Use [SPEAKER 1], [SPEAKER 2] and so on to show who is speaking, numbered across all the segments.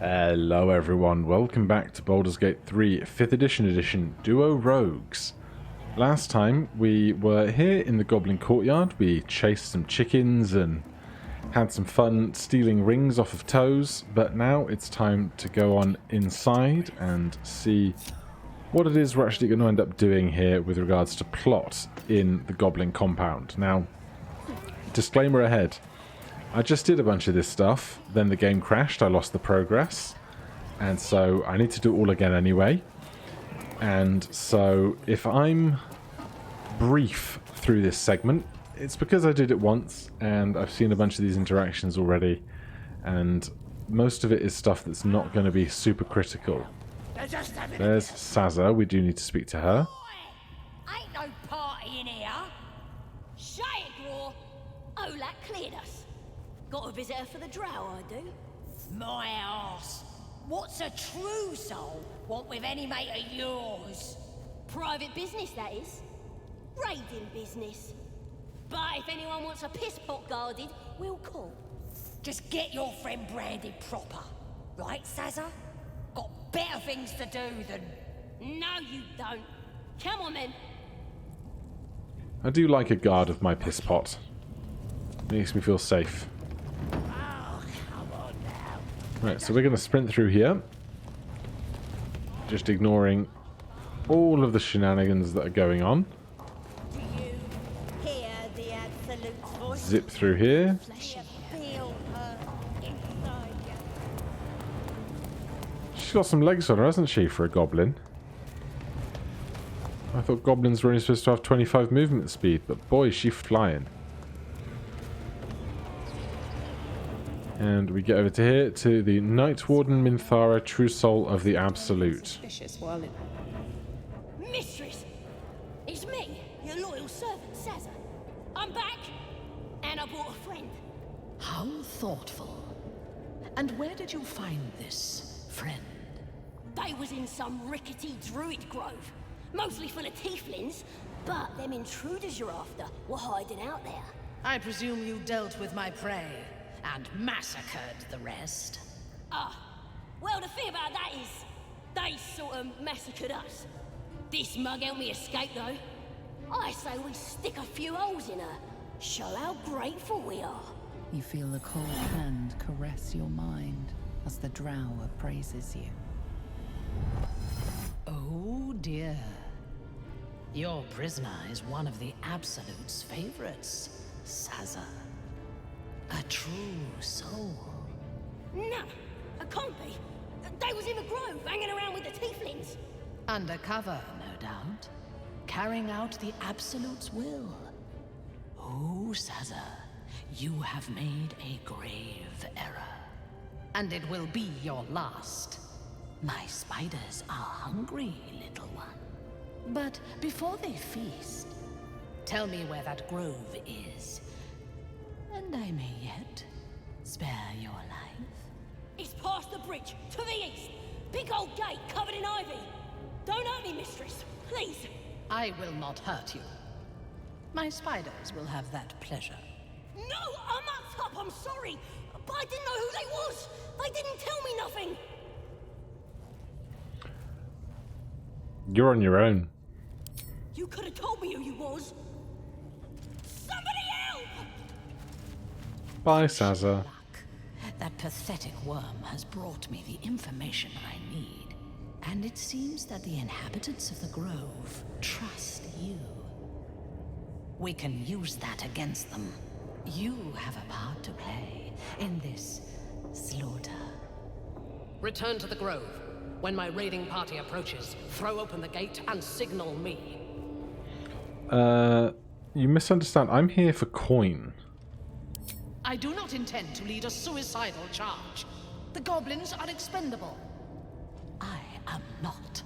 [SPEAKER 1] Hello everyone, welcome back to Baldur's Gate 3 5th edition Duo Rogues. Last time we were here in the Goblin Courtyard, we chased some chickens and had some fun stealing rings off of toes, but now it's time to go on inside and see what it is we're actually going to end up doing here with regards to plot in the Goblin compound. Now, disclaimer ahead. I just did a bunch of this stuff, then the game crashed, I lost the progress, and so I need to do it all again anyway. And so if I'm brief through this segment, it's because I did it once, and I've seen a bunch of these interactions already, and most of it is stuff that's not going to be super critical. There's Sazza, we do need to speak to her.
[SPEAKER 2] Ain't no party in here. Shut it, Graw. Olak cleared us. Got a visitor for the drow, I do. My arse. What's a true soul want with any mate of yours? Private business, that is. Raiding business. But if anyone wants a piss pot guarded, we'll call. Just get your friend branded proper. Right, Sazza? Got better things to do than... No, you don't. Come on, then.
[SPEAKER 1] I do like a guard of my piss pot. Makes me feel safe. Right, so we're going to sprint through here. Just ignoring all of the shenanigans that are going on.
[SPEAKER 2] Do you hear the Absolute's voice?
[SPEAKER 1] Zip through here.
[SPEAKER 2] Feel her inside you.
[SPEAKER 1] She's got some legs on her, hasn't she, for a goblin? I thought goblins were only supposed to have 25 movement speed, but boy, is she flying. And we get over to here, to the Night Warden Minthara, True Soul of the Absolute.
[SPEAKER 2] Mistress! It's me, your loyal servant, Sazza. I'm back, and I brought a friend.
[SPEAKER 3] How thoughtful. And where did you find this friend?
[SPEAKER 2] They was in some rickety druid grove, mostly full of tieflings, but them intruders you're after were hiding out there.
[SPEAKER 3] I presume you dealt with my prey and massacred the rest.
[SPEAKER 2] Well, the thing about that is, they sort of massacred us. This mug helped me escape, though. I say we stick a few holes in her, show how grateful we are.
[SPEAKER 4] You feel the cold hand caress your mind as the drow appraises you.
[SPEAKER 3] Oh dear. Your prisoner is one of the Absolute's favorites, Sazza. A true soul.
[SPEAKER 2] Nah, I can't be. They was in the grove, hanging around with the tieflings.
[SPEAKER 3] Undercover, no doubt. Carrying out the Absolute's will. Oh, Sazza, you have made a grave error. And it will be your last. My spiders are hungry, little one. But before they feast, tell me where that grove is. And I may yet spare your life.
[SPEAKER 2] It's past the bridge, to the east. Big old gate covered in ivy. Don't hurt me, mistress, please.
[SPEAKER 3] I will not hurt you. My spiders will have that pleasure.
[SPEAKER 2] No, I'm up top, I'm sorry. But I didn't know who they was. They didn't tell me nothing.
[SPEAKER 1] You're on your own.
[SPEAKER 2] You could have told me who you was. Somebody help!
[SPEAKER 1] Bye, Sazza.
[SPEAKER 3] Luck. That pathetic worm has brought me the information I need. And it seems that the inhabitants of the grove trust you. We can use that against them. You have a part to play in this slaughter. Return to the grove. When my raiding party approaches, throw open the gate and signal me.
[SPEAKER 1] You misunderstand. I'm here for coin.
[SPEAKER 3] I do not intend to lead a suicidal charge. The goblins are expendable. I am not.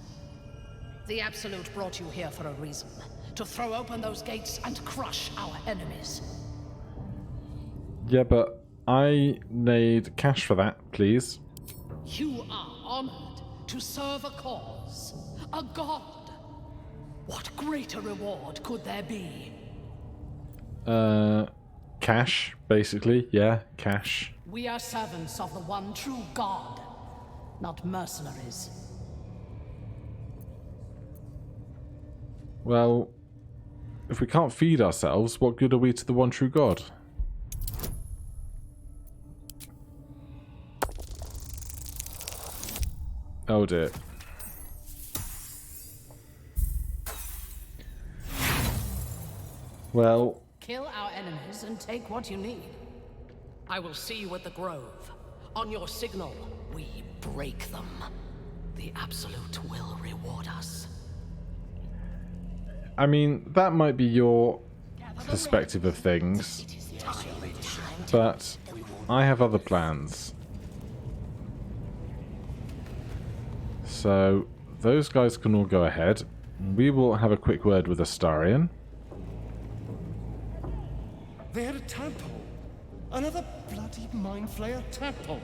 [SPEAKER 3] The Absolute brought you here for a reason. To throw open those gates and crush our enemies.
[SPEAKER 1] Yeah, but I need cash for that, please.
[SPEAKER 3] You are honored to serve a cause. A god. What greater reward could there be?
[SPEAKER 1] Cash, basically. Yeah, cash.
[SPEAKER 3] We are servants of the one true God. not mercenaries.
[SPEAKER 1] Well, if we can't feed ourselves, what good are we to the one true God? Oh dear. Well,
[SPEAKER 3] Kill our enemies and take what you need. I will see you at the Grove. On your signal, we break them. The Absolute will reward us.
[SPEAKER 1] I mean, that might be your perspective of things, but I have other plans. So, those guys can all go ahead. We will have a quick word with Astarion.
[SPEAKER 5] They had a tadpole. Another bloody mind flayer tadpole.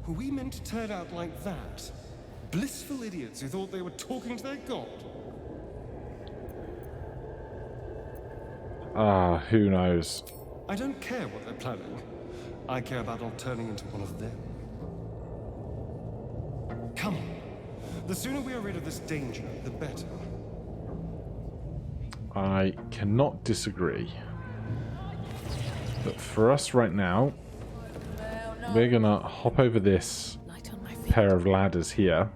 [SPEAKER 5] Were we meant to turn out like that? Blissful idiots who thought they were talking to their god?
[SPEAKER 1] Ah, who knows?
[SPEAKER 5] I don't care what they're planning. I care about not turning into one of them. Come on. The sooner we are rid of this danger, the better.
[SPEAKER 1] I cannot disagree. But for us right now, we're gonna hop over this pair of ladders here.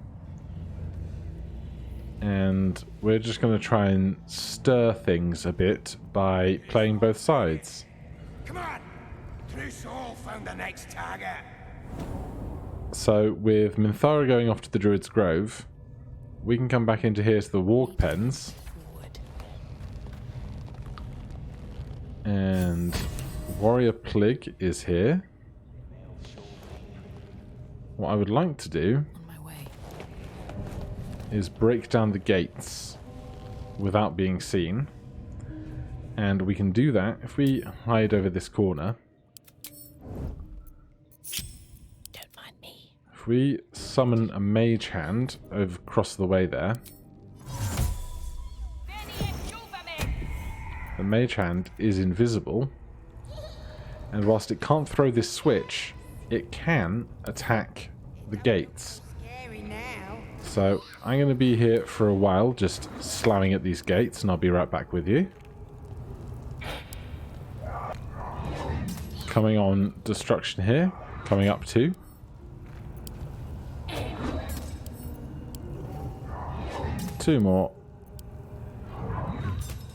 [SPEAKER 1] And we're just gonna try and stir things a bit by playing both sides.
[SPEAKER 6] Come on! Trussell found the next target.
[SPEAKER 1] So with Minthara going off to the Druid's Grove, we can come back into here to the Warg Pens. And Warrior Plig is here. What I would like to do is break down the gates without being seen. And we can do that if we hide over this corner.
[SPEAKER 2] Don't mind me.
[SPEAKER 1] If we summon a mage hand over across the way there, the mage hand is invisible, and whilst it can't throw this switch, it can attack the gates. So I'm going to be here for a while just slamming at these gates, and I'll be right back with you. Coming on destruction here, coming up to. Two more.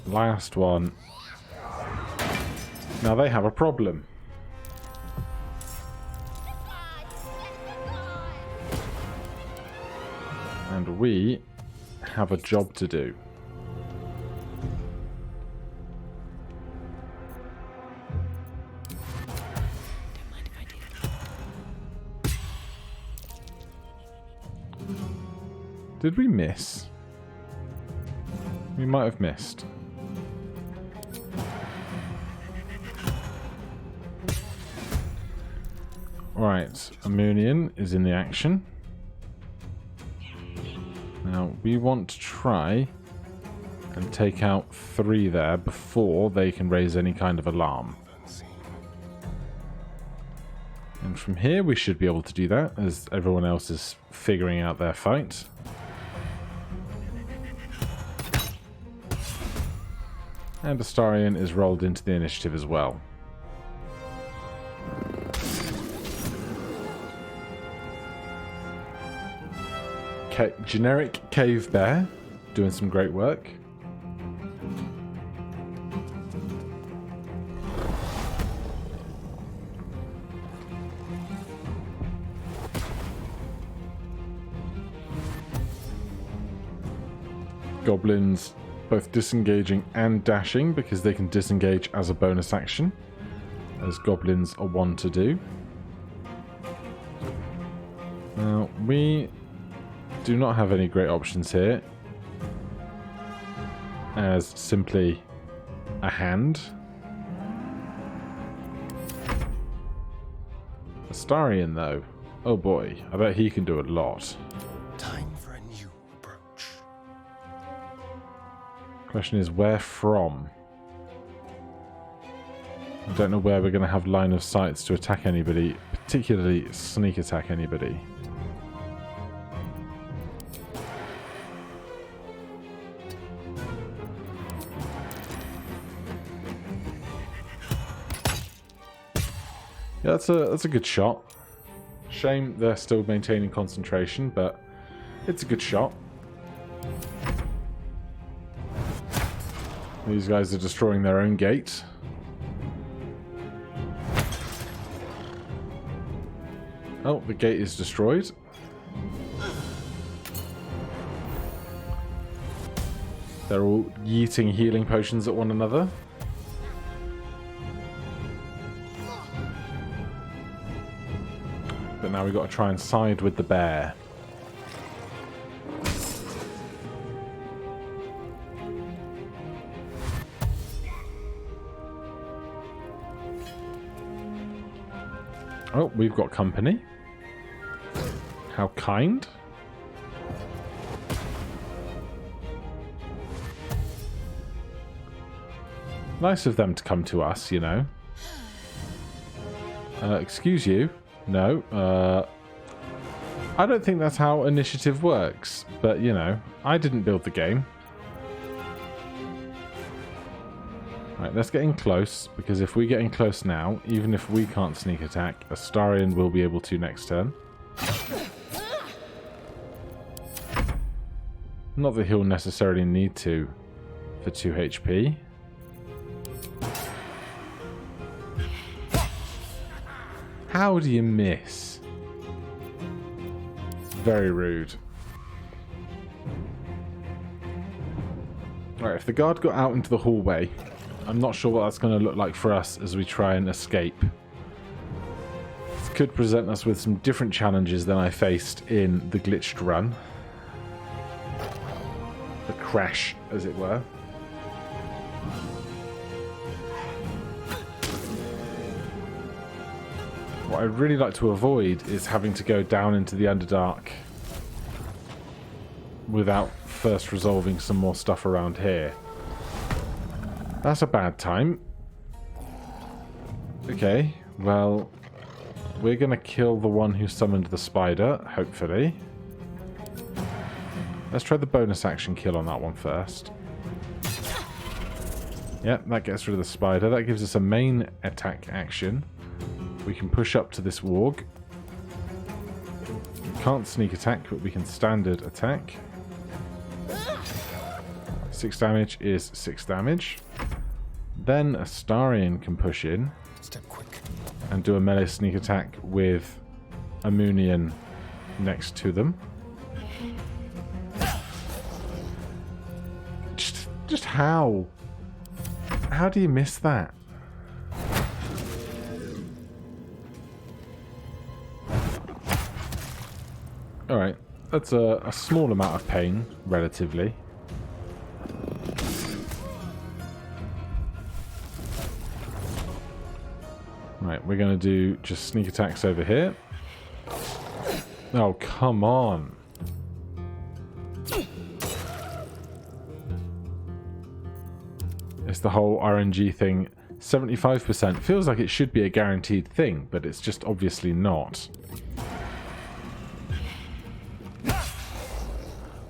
[SPEAKER 1] Last one. Now they have a problem. And we have a job to do. Did we miss? We might have missed. Alright, Amunion is in the action. Now, we want to try and take out 3 there before they can raise any kind of alarm. And from here we should be able to do that, as everyone else is figuring out their fight. And Astarion is rolled into the initiative as well. Generic Cave Bear, doing some great work. Goblins both disengaging and dashing, because they can disengage as a bonus action, as goblins are wont to do. Now, we do not have any great options here, as simply a hand. Astarion, though, oh boy, I bet he can do a lot.
[SPEAKER 5] Time for a new approach.
[SPEAKER 1] Question is, where from? I don't know where we're going to have line of sights to attack anybody, particularly sneak attack anybody. Yeah, that's a good shot. Shame they're still maintaining concentration, but it's a good shot. These guys are destroying their own gate. Oh, the gate is destroyed. They're all yeeting healing potions at one another. But now we've got to try and side with the bear. Oh, we've got company. How kind. Nice of them to come to us, you know. Excuse you. No. I don't think that's how initiative works. But, you know, I didn't build the game. Right, let's get in close, because if we get in close now, even if we can't sneak attack, Astarion will be able to next turn. Not that he'll necessarily need to for 2 HP. How do you miss? Very rude. Right, if the guard got out into the hallway, I'm not sure what that's going to look like for us as we try and escape. This could present us with some different challenges than I faced in the glitched run. The crash, as it were. What I'd really like to avoid is having to go down into the Underdark without first resolving some more stuff around here. That's a bad time. Okay, well, we're going to kill the one who summoned the spider, hopefully. Let's try the bonus action kill on that one first. Yep, that gets rid of the spider. That gives us a main attack action. We can push up to this warg. We can't sneak attack, but we can standard attack. 6 damage is 6 damage. Then Astarion can push in and do a melee sneak attack with a Moonian next to them. Just how? How do you miss that? Alright, that's a small amount of pain, relatively. Right, we're going to do just sneak attacks over here. Oh, come on. It's the whole RNG thing. 75% feels like it should be a guaranteed thing, but it's just obviously not.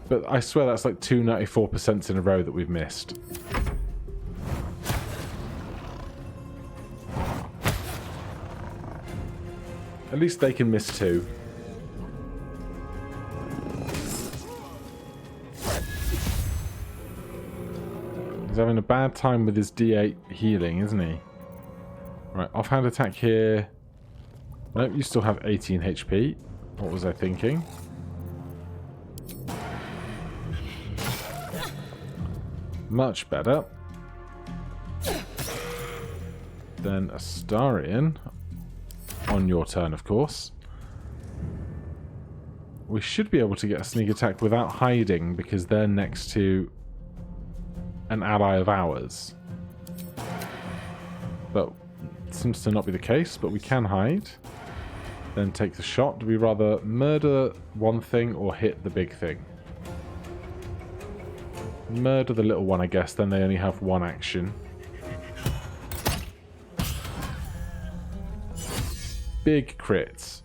[SPEAKER 1] But I swear that's like 2 94% in a row that we've missed. At least they can miss 2. He's having a bad time with his D8 healing, isn't he? Right, offhand attack here. Nope, you still have 18 HP. What was I thinking? Much better. Then Astarion. On your turn, of course. We should be able to get a sneak attack without hiding because they're next to an ally of ours. But it seems to not be the case, but we can hide. Then take the shot. Do we rather murder one thing or hit the big thing? Murder the little one, I guess, then they only have one action. Big crits.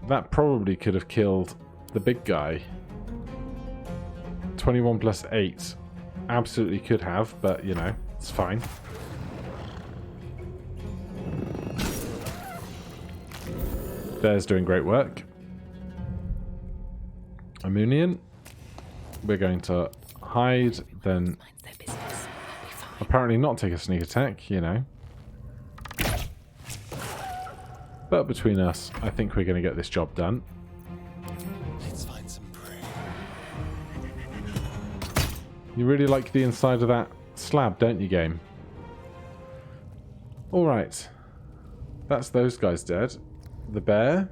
[SPEAKER 1] That probably could have killed the big guy. 21 plus 8. Absolutely could have, but, you know, it's fine. Bear's doing great work. Amunian. We're going to hide, then
[SPEAKER 3] Minds their business. We'll be fine.
[SPEAKER 1] apparently not take a sneak attack, you know. But between us, I think we're going to get this job done.
[SPEAKER 5] Let's find some prey.
[SPEAKER 1] You really like the inside of that slab, don't you, game? Alright. That's those guys dead. The bear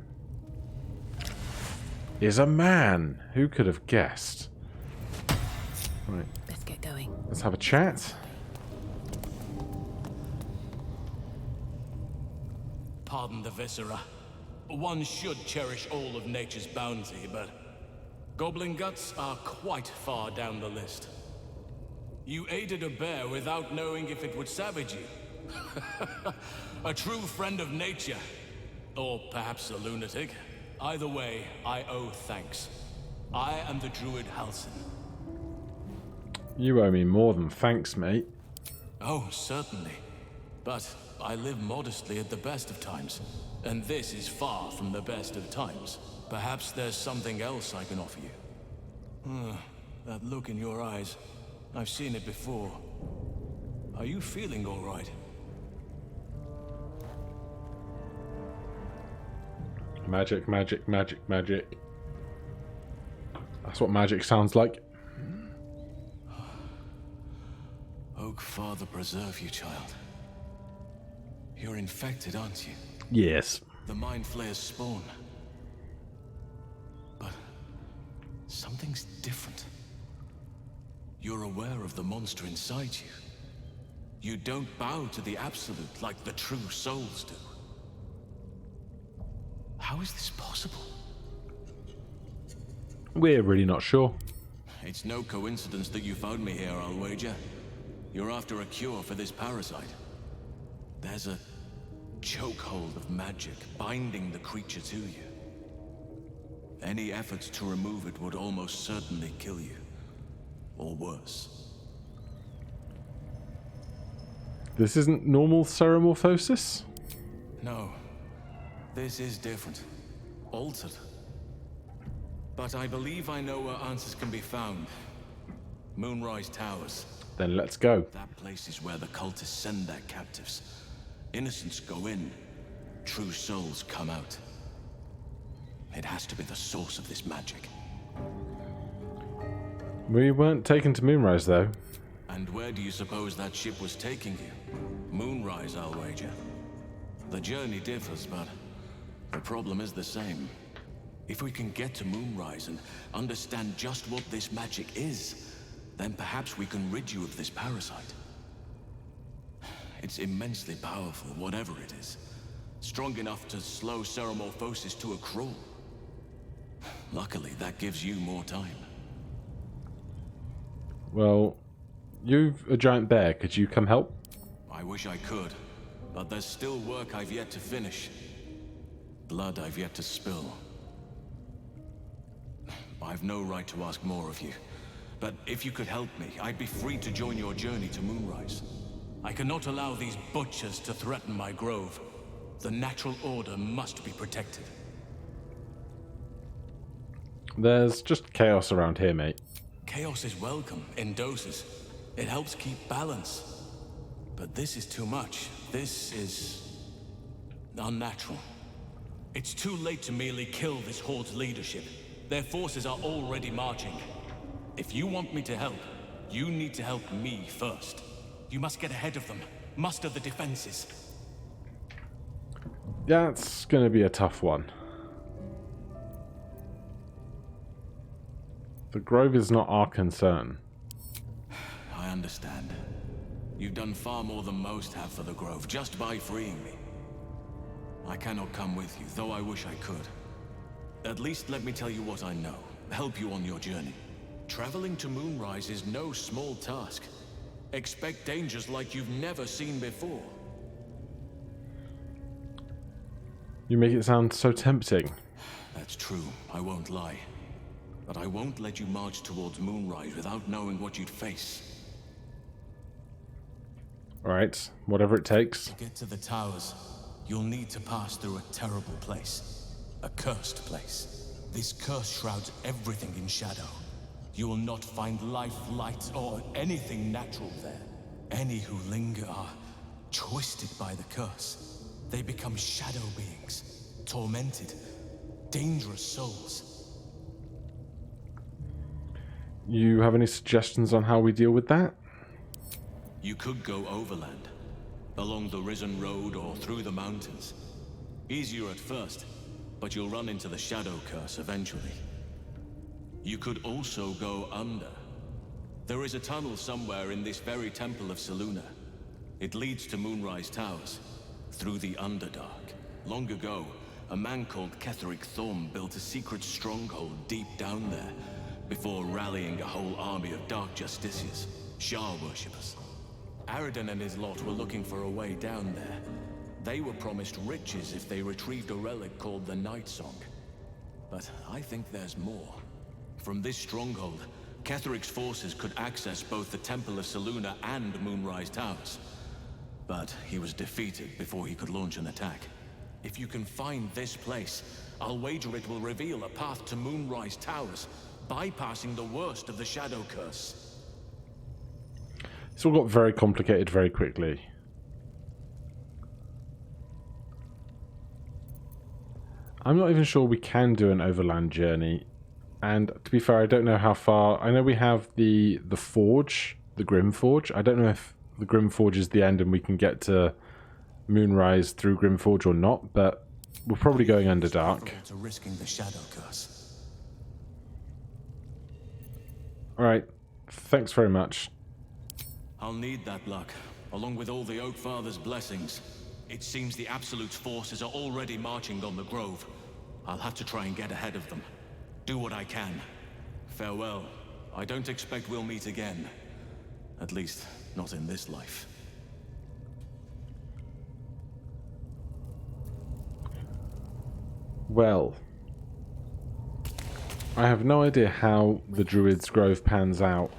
[SPEAKER 1] is a man. Who could have guessed? Right,
[SPEAKER 3] Let's get going.
[SPEAKER 1] let's have a chat.
[SPEAKER 7] Pardon the viscera. One should cherish all of nature's bounty, but goblin guts are quite far down the list. You aided a bear without knowing if it would savage you. A true friend of nature. Or perhaps a lunatic. Either way, I owe thanks. I am the druid Halsin.
[SPEAKER 1] You owe me more than thanks, mate.
[SPEAKER 7] Oh, certainly. But I live modestly at the best of times, and this is far from the best of times. Perhaps there's something else I can offer you. That look in your eyes, I've seen it before. Are you feeling all right?
[SPEAKER 1] Magic, magic, magic, magic. That's what magic sounds like.
[SPEAKER 7] Oak Father preserve you, child. You're infected, aren't you?
[SPEAKER 1] Yes.
[SPEAKER 7] The Mind Flayer's spawn. But something's different. You're aware of the monster inside you. You don't bow to the Absolute like the true souls do. How is this possible?
[SPEAKER 1] We're really not sure.
[SPEAKER 7] It's no coincidence that you found me here, I'll wager. You're after a cure for this parasite. There's a chokehold of magic binding the creature to you. Any efforts to remove it would almost certainly kill you. Or worse.
[SPEAKER 1] This isn't normal ceremorphosis?
[SPEAKER 7] No. This is different. Altered. But I believe I know where answers can be found. Moonrise Towers.
[SPEAKER 1] Then let's go.
[SPEAKER 7] That place is where the cultists send their captives. Innocents go in. True souls come out. It has to be the source of this magic.
[SPEAKER 1] We weren't taken to Moonrise, though.
[SPEAKER 7] And where do you suppose that ship was taking you? Moonrise, I'll wager. The journey differs, but the problem is the same. If we can get to Moonrise and understand just what this magic is, then perhaps we can rid you of this parasite. It's immensely powerful, whatever it is. Strong enough to slow ceremorphosis to a crawl. Luckily, that gives you more time.
[SPEAKER 1] Well, you're a giant bear. Could you come help?
[SPEAKER 7] I wish I could, but there's still work I've yet to finish. Blood I've yet to spill. I've no right to ask more of you, but if you could help me, I'd be free to join your journey to Moonrise. I cannot allow these butchers to threaten my grove. The natural order must be protected.
[SPEAKER 1] There's just chaos around here, mate.
[SPEAKER 7] Chaos is welcome in doses. It helps keep balance. But this is too much. This is unnatural. It's too late to merely kill this horde's leadership. Their forces are already marching. If you want me to help, you need to help me first. You must get ahead of them, muster the defenses.
[SPEAKER 1] That's going to be a tough one. The grove is not our concern.
[SPEAKER 7] I understand. You've done far more than most have for the grove, just by freeing me. I cannot come with you, though I wish I could. At least let me tell you what I know, help you on your journey. Traveling to Moonrise is no small task. Expect dangers like you've never seen before.
[SPEAKER 1] You make it sound so tempting.
[SPEAKER 7] That's true, I won't lie. But I won't let you march towards Moonrise without knowing what you'd face.
[SPEAKER 1] Alright, whatever it takes.
[SPEAKER 7] To get to the towers, you'll need to pass through a terrible place. A cursed place. This curse shrouds everything in shadow. You will not find life, light, or anything natural there. Any who linger are twisted by the curse. They become shadow beings, tormented, dangerous souls.
[SPEAKER 1] You have any suggestions on how we deal with that?
[SPEAKER 7] You could go overland, along the Risen Road or through the mountains. Easier at first, but you'll run into the shadow curse eventually. You could also go under. There is a tunnel somewhere in this very temple of Selûne. It leads to Moonrise Towers, through the Underdark. Long ago, a man called Ketheric Thorm built a secret stronghold deep down there, before rallying a whole army of Dark Justiciars, Shah worshippers. Aradin and his lot were looking for a way down there. They were promised riches if they retrieved a relic called the Night Song. But I think there's more. From this stronghold, Ketheric's forces could access both the Temple of Selûne and Moonrise Towers. But he was defeated before he could launch an attack. If you can find this place, I'll wager it will reveal a path to Moonrise Towers, bypassing the worst of the Shadow Curse.
[SPEAKER 1] It's all got very complicated very quickly. I'm not even sure we can do an overland journey. And to be fair, I don't know how far. I know we have the Forge, the Grim Forge. I don't know if the Grim Forge is the end and we can get to Moonrise through Grim Forge or not, but we're probably going Underdark.
[SPEAKER 7] To risking the Shadow Curse.
[SPEAKER 1] Alright, thanks very much.
[SPEAKER 7] I'll need that luck, along with all the Oak Father's blessings. It seems the Absolute's forces are already marching on the Grove. I'll have to try and get ahead of them. Do what I can. Farewell. I don't expect we'll meet again. At least, not in this life.
[SPEAKER 1] Well, I have no idea how the Druid's Grove pans out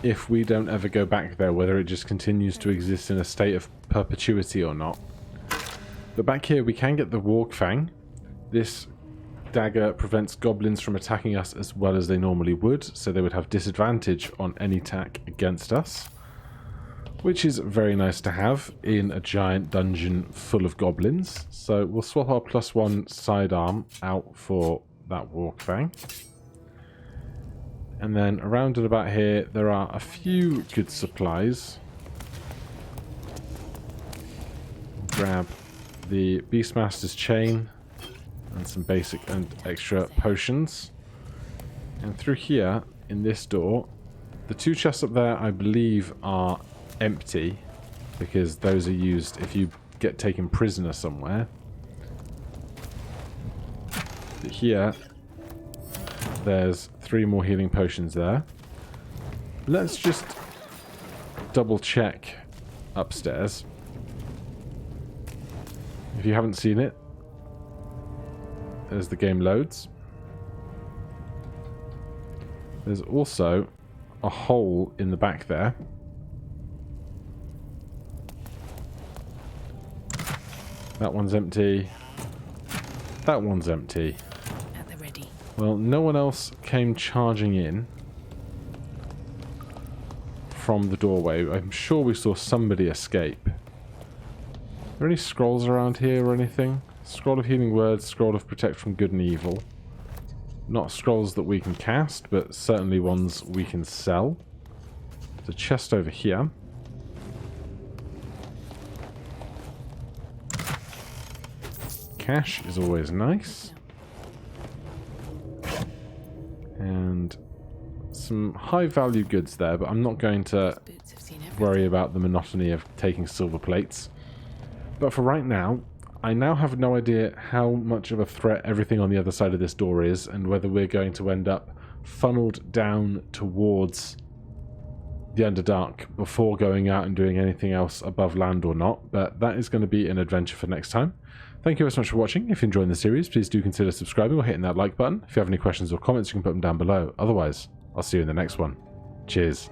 [SPEAKER 1] if we don't ever go back there, whether it just continues to exist in a state of perpetuity or not. But back here we can get the Wargfang. This dagger prevents goblins from attacking us as well as they normally would, so they would have disadvantage on any attack against us, which is very nice to have in a giant dungeon full of goblins. So we'll swap our +1 sidearm out for that Wargfang. And then around and about here there are a few good supplies. Grab the Beastmaster's chain and some basic and extra potions. And through here, in this door, the two chests up there I believe are empty, because those are used if you get taken prisoner somewhere. But here, there's 3 more healing potions there. Let's just double check upstairs. If you haven't seen it, as the game loads, there's also a hole in the back there. That one's empty. That one's empty.
[SPEAKER 3] At the ready.
[SPEAKER 1] Well, no one else came charging in from the doorway. I'm sure we saw somebody escape. Are there any scrolls around here or anything? Scroll of Healing Words, Scroll of Protect from Good and Evil. Not scrolls that we can cast, but certainly ones we can sell. There's a chest over here. Cash is always nice. And some high value goods there, but I'm not going to worry about the monotony of taking silver plates. But for right now, I now have no idea how much of a threat everything on the other side of this door is, and whether we're going to end up funneled down towards the Underdark before going out and doing anything else above land or not. But that is going to be an adventure for next time. Thank you very much for watching. If you're enjoying the series, please do consider subscribing or hitting that like button. If you have any questions or comments, you can put them down below. Otherwise, I'll see you in the next one. Cheers.